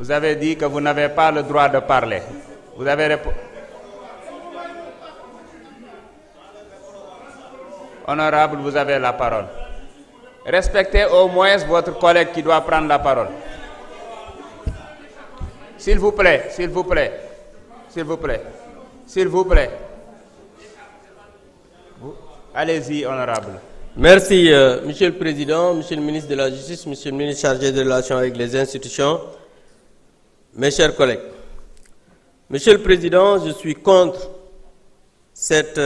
Vous avez dit que vous n'avez pas le droit de parler. Vous avez répondu. Honorable, vous avez la parole. Respectez au moins votre collègue qui doit prendre la parole. S'il vous plaît, s'il vous plaît, s'il vous plaît, s'il vous plaît. Allez-y, honorable. Merci, Monsieur le Président, Monsieur le ministre de la Justice, Monsieur le ministre chargé des relations avec les institutions, mes chers collègues. Monsieur le Président, je suis contre cette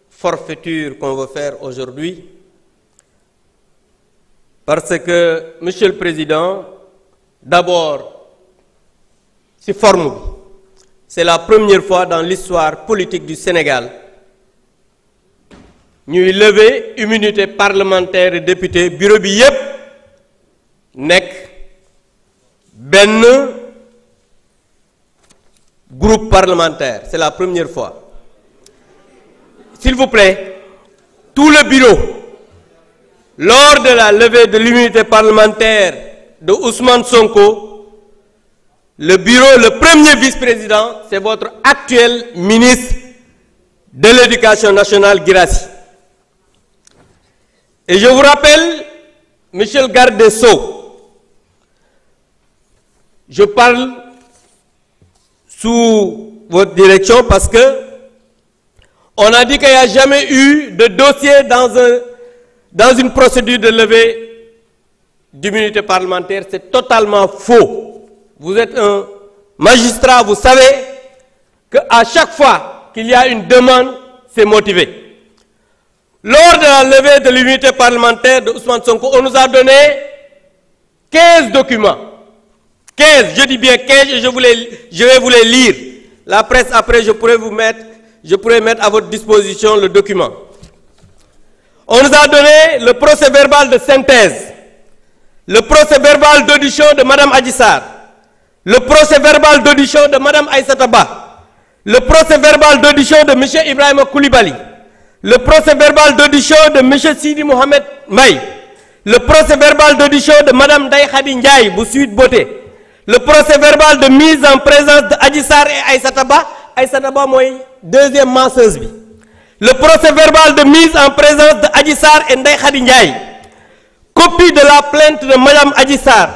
forfaiture qu'on veut faire aujourd'hui parce que, Monsieur le Président, d'abord, c'est forme bi c'est la première fois dans l'histoire politique du Sénégal ñuy lever immunité parlementaire et député bureau bi yépp nekk benn groupe parlementaire, c'est la première fois. S'il vous plaît, tout le bureau, lors de la levée de l'immunité parlementaire de Ousmane Sonko, le bureau, le premier vice-président, c'est votre actuel ministre de l'Éducation nationale, Guirassy. Et je vous rappelle, monsieur le garde des Sceaux, je parle sous votre direction parce que on a dit qu'il n'y a jamais eu de dossier dans une procédure de levée d'immunité parlementaire. C'est totalement faux. Vous êtes un magistrat, vous savez qu'à chaque fois qu'il y a une demande, c'est motivé. Lors de la levée de l'immunité parlementaire de Ousmane Sonko, on nous a donné 15 documents. 15, je dis bien 15 et je vais vous les lire. La presse, après, je pourrais mettre à votre disposition le document. On nous a donné le procès-verbal de synthèse, le procès-verbal d'audition de Mme Adji Sarr, le procès-verbal d'audition de Mme Aïssata Ba, le procès-verbal d'audition de M. Ibrahima Koulibaly, le procès-verbal d'audition de M. Sidi Mohamed Maï, le procès-verbal d'audition de Mme Ndeye Khady Ndiaye, bu Sweet Beauté, le procès-verbal de mise en présence de Adji Sarr et Aïssata Ba mooy deuxième masseuse bi, le procès-verbal de mise en présence de Adji Sarr et Ndeye Khady Ndiaye, copie de la plainte de Mme Adji Sarr,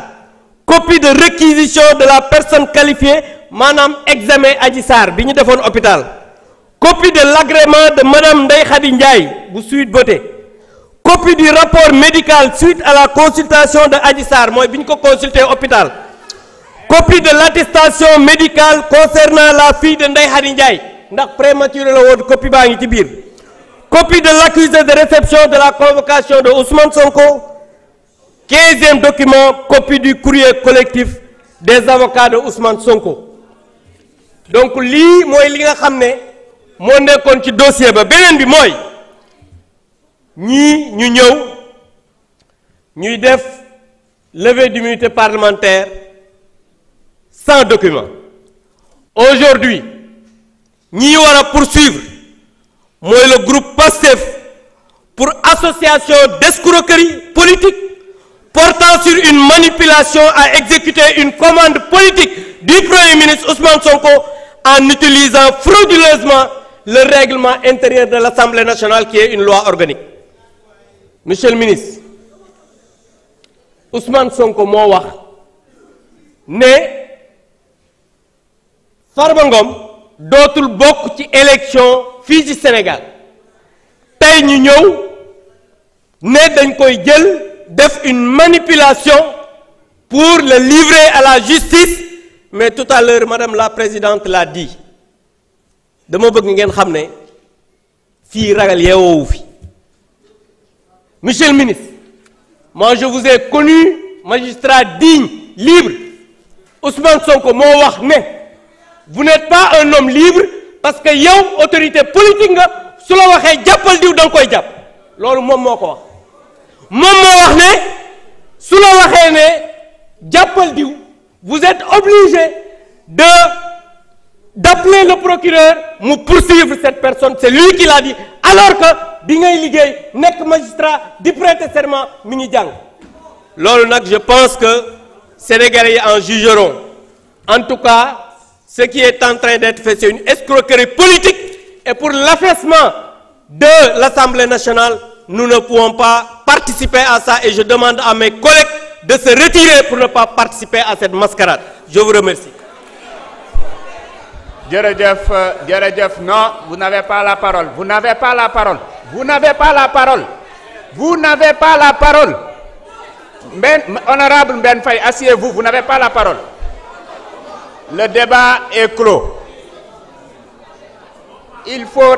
copie de réquisition de la personne qualifiée, maanaam examen Adji Sarr bi ñu defoon hôpital, copie de l'agrément de Mme Ndeye Khady Ndiaye bu Sweet Beauté, copie du rapport médical suite à la consultation de Adji Sarr mooy bi ñu ko consulter hôpital, copie de l'attestation médicale concernant la fille de Ndeye Khady Ndiaye ndax prématuré la woon copie baa ngi ci biir, copie de l'accusé de réception de la convocation de Ousmane Sonko, 15e document, copie du courrier collectif des avocats de Ousmane Sonko. Donc lii mooy li nga xam ne moo nekkoon ci dossier ba. Beneen bi mooy ñii ñu ñëw ñuy def levée d'immunité parlementaire sans document. Aujourd'hui ñi war a poursuivre mooy le groupe PASTEF pour association d'escroquerie politique portant sur une manipulation à exécuter une commande politique du Premier ministre Ousmane Sonko en utilisant frauduleusement le règlement intérieur de l'Assemblée nationale qui est une loi organique. Monsieur le ministre, Ousmane Sonko moo wax ne Farba Ngom dootul bokk ci élection fii ci Sénégal. Tey ñu ñëw ne dañ koy jël def une manipulation pour le livrer à la justice, mais tout à l'heure madame la présidente l'a dit. Dama bëgg ngeen xam ne fii ragal yeewoowu fi. Monsieur le ministre, moi je vous ai connu magistrat digne, libre. Ousmane Sonko moo wax ne vous n'êtes pas un homme libre parce que yow autorité politique nga, su la waxee jàppal diw da nga koy jàpp. Loolu moom moo ko wax. Moom moo wax ne su la waxee ne jàppal diw, vous êtes obligé d'appeler le procureur mu poursuivre cette personne. C'est lui qui l'a dit, alors que bi ngay liggéey nekk magistrat di prêter serment mi ngi jàng. Loolu nag je pense que Sénégalais yi en jugeront. En tout cas, ce qui est en train d'être fait, c'est une escroquerie politique. Et pour l'affaissement de l'Assemblée nationale, nous ne pouvons pas participer à ça. Et je demande à mes collègues de se retirer pour ne pas participer à cette mascarade. Je vous remercie. Djeredjef, non, vous n'avez pas la parole. Vous n'avez pas la parole. Vous n'avez pas la parole. Vous n'avez pas la parole. Honorable Mben Faye, asseyez-vous, vous n'avez pas la parole. Le débat est clos. Il faut